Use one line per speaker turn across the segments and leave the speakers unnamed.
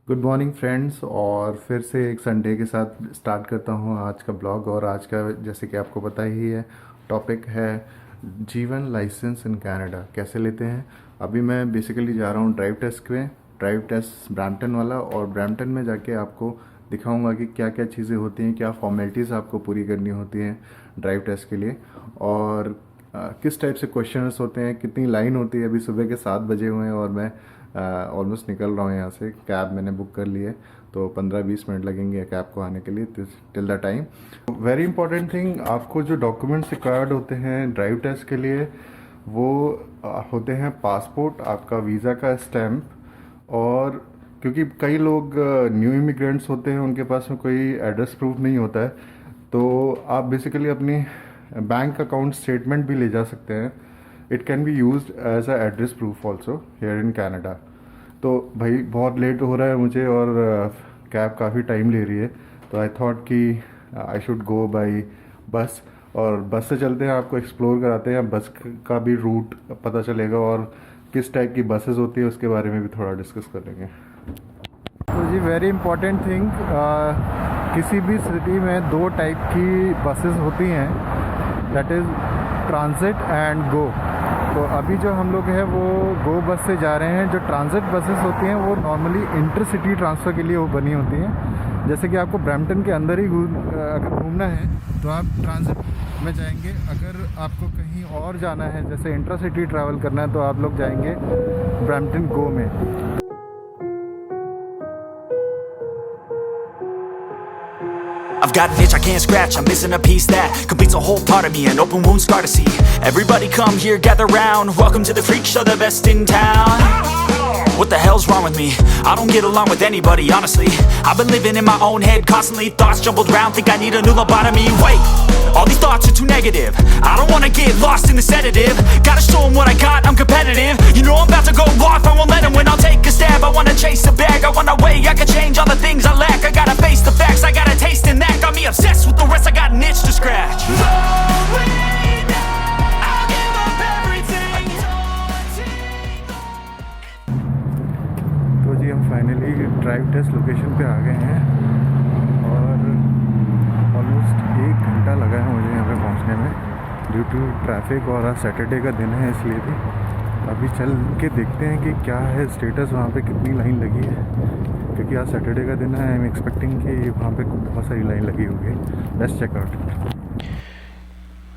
Good morning friends. और फिर से एक संडे के साथ स्टार्ट करता हूँ आज का ब्लॉग। और आज का जैसे कि आपको पता ही है, टॉपिक है जीवन लाइसेंस इन कनाडा कैसे लेते हैं। अभी मैं बेसिकली जा रहा हूँ ड्राइव टेस्ट ब्रैम्पटन वाला, और ब्रैम्पटन में जाके आपको दिखाऊंगा कि क्या क्या चीज़ें होती हैं, क्या फॉर्मेलिटीज़ आपको पूरी करनी होती हैं ड्राइव टेस्ट के लिए, और किस टाइप से क्वेश्चंस होते हैं, कितनी लाइन होती है। अभी सुबह के 7 बजे हुए हैं और मैं ऑलमोस्ट निकल रहा हूँ यहाँ से। कैब मैंने बुक कर ली है, तो 15-20 मिनट लगेंगे कैब को आने के लिए till the time. Very important thing, आपको जो डॉक्यूमेंट्स रिक्वायर्ड होते हैं ड्राइव टेस्ट के लिए, वो होते हैं पासपोर्ट, आपका वीज़ा का स्टैम्प। और क्योंकि कई लोग न्यू इमिग्रेंट्स होते हैं, उनके पास में कोई एड्रेस प्रूफ नहीं होता है, तो आप बेसिकली अपनी बैंक अकाउंट स्टेटमेंट भी ले जा सकते हैं। It can be use as a address proof also here in Canada. तो भाई बहुत लेट हो रहा है मुझे, और कैब काफ़ी टाइम ले रही है, तो आई थॉट कि I should go by bus. और बस से चलते हैं, आपको एक्सप्लोर कराते हैं, बस का भी रूट पता चलेगा, और किस टाइप की बसेस होती है उसके बारे में भी थोड़ा डिस्कस करेंगे। तो जी, वेरी इंपॉर्टेंट थिंग, किसी भी सिटी में दो टाइप की बसेस होती हैं, that is transit and go. तो अभी जो हम लोग हैं वो गो बस से जा रहे हैं। जो ट्रांजिट बसेस होती हैं वो नॉर्मली इंटर सिटी ट्रांसफ़र के लिए वो बनी होती हैं। जैसे कि आपको ब्रैम्पटन के अंदर ही अगर घूमना है तो आप ट्रांजिट में जाएंगे। अगर आपको कहीं और जाना है, जैसे इंटर सिटी ट्रैवल करना है, तो आप लोग जाएंगे ब्रैम्पटन गो में।
I've got an itch I can't scratch, I'm missing a piece that completes a whole part of me, an open wound scar to see. Everybody come here, gather round, welcome to the freak show, the best in town. What the hell's wrong with me? I don't get along with anybody, honestly. I've been living in my own head constantly, thoughts jumbled round, think I need a new lobotomy. Wait, all these thoughts are too negative, I don't wanna get lost in the sedative. Gotta show them what I got, I'm competitive. You know I'm about to go off, I won't let them win, I'll take a stab. I wanna chase the bag, I wanna weigh, I can change all the things I lack. I gotta face the facts, I got a taste in that. Got me obsessed with the rest, I got an itch to scratch.
तो जी, हम finally drive test location पे आ गए हैं, और almost 1 घंटा लगा है मुझे यहाँ पे पहुँचने में, ड्यू टू ट्रैफिक। और आज सैटरडे का दिन है इसलिए भी। अभी चल के देखते हैं कि क्या है स्टेटस, वहाँ पे कितनी लाइन लगी है, क्योंकि आज सैटरडे का दिन है। आई एम एक्सपेक्टिंग कि वहाँ पे बहुत सारी लाइन लगी होगी। Let's check out.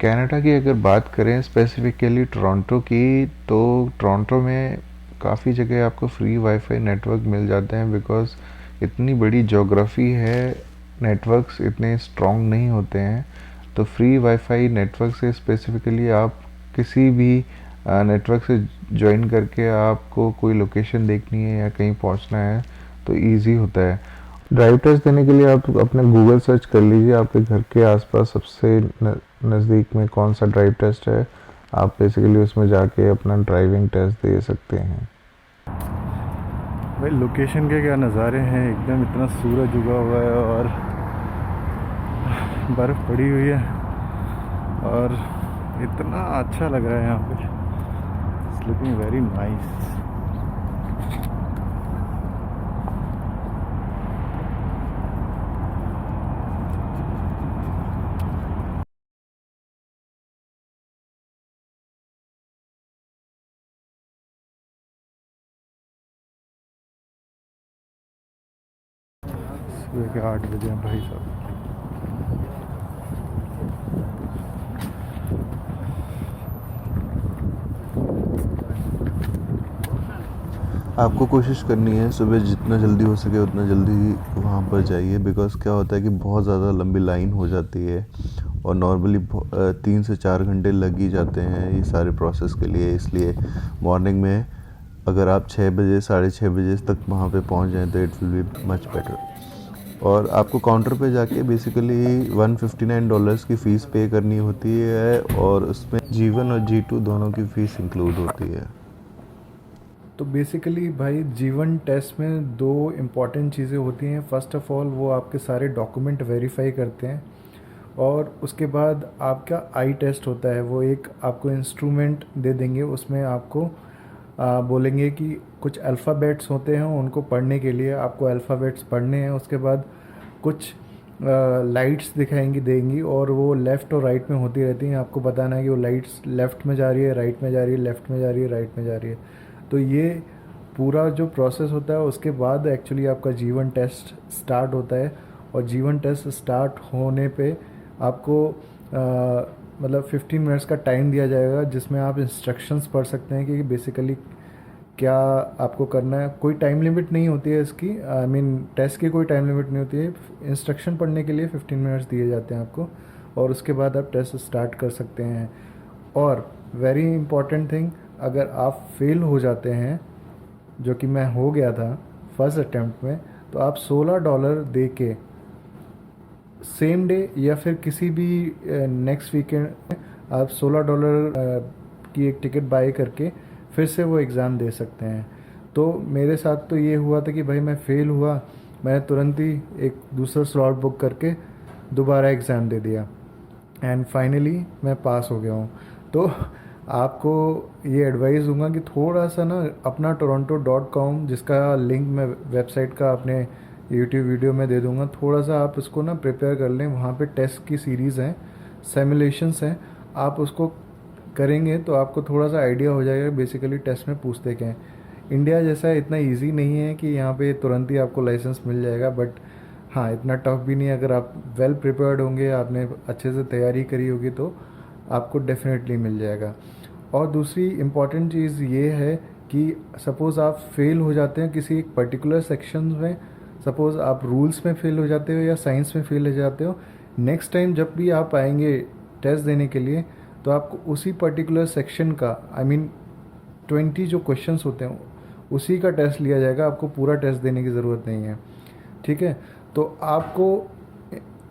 कनाडा की अगर बात करें स्पेसिफिकली टोरंटो की, तो टोरंटो में काफ़ी जगह आपको फ्री वाईफाई नेटवर्क मिल जाते हैं, बिकॉज़ इतनी बड़ी ज्योग्राफी है, नेटवर्क्स इतने स्ट्रॉन्ग नहीं होते हैं। तो फ्री वाईफाई नेटवर्क से स्पेसिफिकली आप किसी भी नेटवर्क से ज्वाइन करके आपको कोई लोकेशन देखनी है या कहीं पहुंचना है तो इजी होता है। ड्राइव टेस्ट देने के लिए आप अपने गूगल सर्च कर लीजिए, आपके घर के आसपास सबसे नज़दीक में कौन सा ड्राइव टेस्ट है। आप बेसिकली उसमें जाके अपना ड्राइविंग टेस्ट दे सकते हैं। भाई लोकेशन के क्या नज़ारे हैं, एकदम इतना सूरज उगा हुआ है और बर्फ़ पड़ी हुई है, और इतना अच्छा लग रहा है यहाँ पे। It's looking very nice. सुबह के 8 बजे हैं भाई साहब। आपको कोशिश करनी है सुबह जितना जल्दी हो सके उतना जल्दी वहाँ पर जाइए, बिकॉज़ क्या होता है कि बहुत ज़्यादा लंबी लाइन हो जाती है, और नॉर्मली 3 से 4 घंटे लग ही जाते हैं ये सारे प्रोसेस के लिए। इसलिए मॉर्निंग में अगर आप 6 बजे 6:30 बजे तक वहाँ पे पहुँच जाएँ तो it will be much better. और आपको काउंटर पे जाके बेसिकली $159 की फ़ीस पे करनी होती है, और उसमें G1 और G2 दोनों की फ़ीस इंक्लूड होती है। तो बेसिकली भाई जीवन टेस्ट में दो इम्पॉर्टेंट चीज़ें होती हैं। फ़र्स्ट ऑफ़ ऑल वो आपके सारे डॉक्यूमेंट वेरीफाई करते हैं, और उसके बाद आपका आई टेस्ट होता है। वो एक आपको इंस्ट्रूमेंट दे देंगे, उसमें आपको बोलेंगे कि कुछ अल्फ़ाबेट्स होते हैं, उनको पढ़ने के लिए आपको अल्फ़ाबेट्स पढ़ने हैं। उसके बाद कुछ लाइट्स दिखाएंगी देंगी, और वो लेफ़्ट और राइट में होती रहती हैं। आपको बताना है कि वो लाइट्स लेफ़्ट में जा रही है, राइट में जा रही है, लेफ़्ट में जा रही है, राइट में जा रही है। तो ये पूरा जो प्रोसेस होता है, उसके बाद एक्चुअली आपका जीवन टेस्ट स्टार्ट होता है। और जीवन टेस्ट स्टार्ट होने पे आपको मतलब 15 मिनट्स का टाइम दिया जाएगा, जिसमें आप इंस्ट्रक्शंस पढ़ सकते हैं कि बेसिकली क्या आपको करना है। कोई टाइम लिमिट नहीं होती है इसकी, आई मीन टेस्ट की कोई टाइम लिमिट नहीं होती है। इंस्ट्रक्शन पढ़ने के लिए 15 मिनट्स दिए जाते हैं आपको, और उसके बाद आप टेस्ट स्टार्ट कर सकते हैं। और वेरी इंपॉर्टेंट थिंग, अगर आप फेल हो जाते हैं, जो कि मैं हो गया था फर्स्ट अटैम्प्ट में, तो आप $16 दे के सेम डे या फिर किसी भी नेक्स्ट वीकेंड आप $16 की एक टिकट बाय करके फिर से वो एग्ज़ाम दे सकते हैं। तो मेरे साथ तो ये हुआ था कि भाई मैं फ़ेल हुआ, मैंने तुरंत ही एक दूसरा स्लॉट बुक करके दोबारा एग्ज़ाम दे दिया, एंड फाइनली मैं पास हो गया हूँ। तो आपको ये एडवाइस दूंगा कि थोड़ा सा ना अपना toronto.com, जिसका लिंक मैं वेबसाइट का अपने यूट्यूब वीडियो में दे दूंगा, थोड़ा सा आप इसको ना प्रिपेयर कर लें। वहाँ पे टेस्ट की सीरीज़ हैं, सिमुलेशंस हैं, आप उसको करेंगे तो आपको थोड़ा सा आइडिया हो जाएगा बेसिकली टेस्ट में पूछते क्या हैं। इंडिया जैसा इतना इजी नहीं है कि यहाँ पे तुरंत ही आपको लाइसेंस मिल जाएगा, बट हाँ इतना टफ भी नहीं है। अगर आप वेल प्रिपेयर्ड होंगे, आपने अच्छे से तैयारी करी होगी, तो आपको डेफिनेटली मिल जाएगा। और दूसरी इम्पॉर्टेंट चीज़ ये है कि सपोज़ आप फेल हो जाते हैं किसी एक पर्टिकुलर सेक्शन में, सपोज़ आप रूल्स में फेल हो जाते हो या साइंस में फेल हो जाते हो, नेक्स्ट टाइम जब भी आप आएंगे टेस्ट देने के लिए, तो आपको उसी पर्टिकुलर सेक्शन का, आई मीन 20 जो क्वेश्चंस होते हैं उसी का टेस्ट लिया जाएगा। आपको पूरा टेस्ट देने की ज़रूरत नहीं है, ठीक है। तो आपको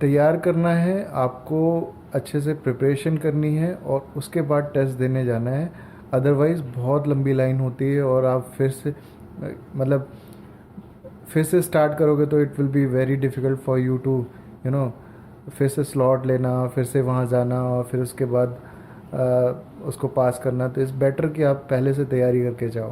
तैयार करना है, आपको अच्छे से प्रिपरेशन करनी है, और उसके बाद टेस्ट देने जाना है। अदरवाइज़ बहुत लंबी लाइन होती है, और आप फिर से मतलब फिर से स्टार्ट करोगे तो it will be very difficult for you to फिर से स्लॉट लेना, फिर से वहाँ जाना, और फिर उसके बाद उसको पास करना। तो इट्स बेटर कि आप पहले से तैयारी करके जाओ।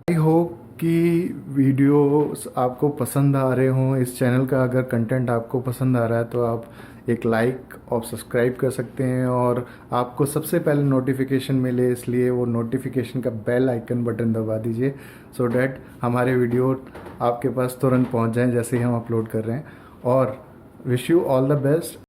आई होप कि वीडियोस आपको पसंद आ रहे हों। इस चैनल का अगर कंटेंट आपको पसंद आ रहा है तो आप एक लाइक और सब्सक्राइब कर सकते हैं, और आपको सबसे पहले नोटिफिकेशन मिले इसलिए वो नोटिफिकेशन का बेल आइकन बटन दबा दीजिए, सो डैट हमारे वीडियो आपके पास तुरंत पहुंच जाएं जैसे ही हम अपलोड कर रहे हैं। और wish you all the best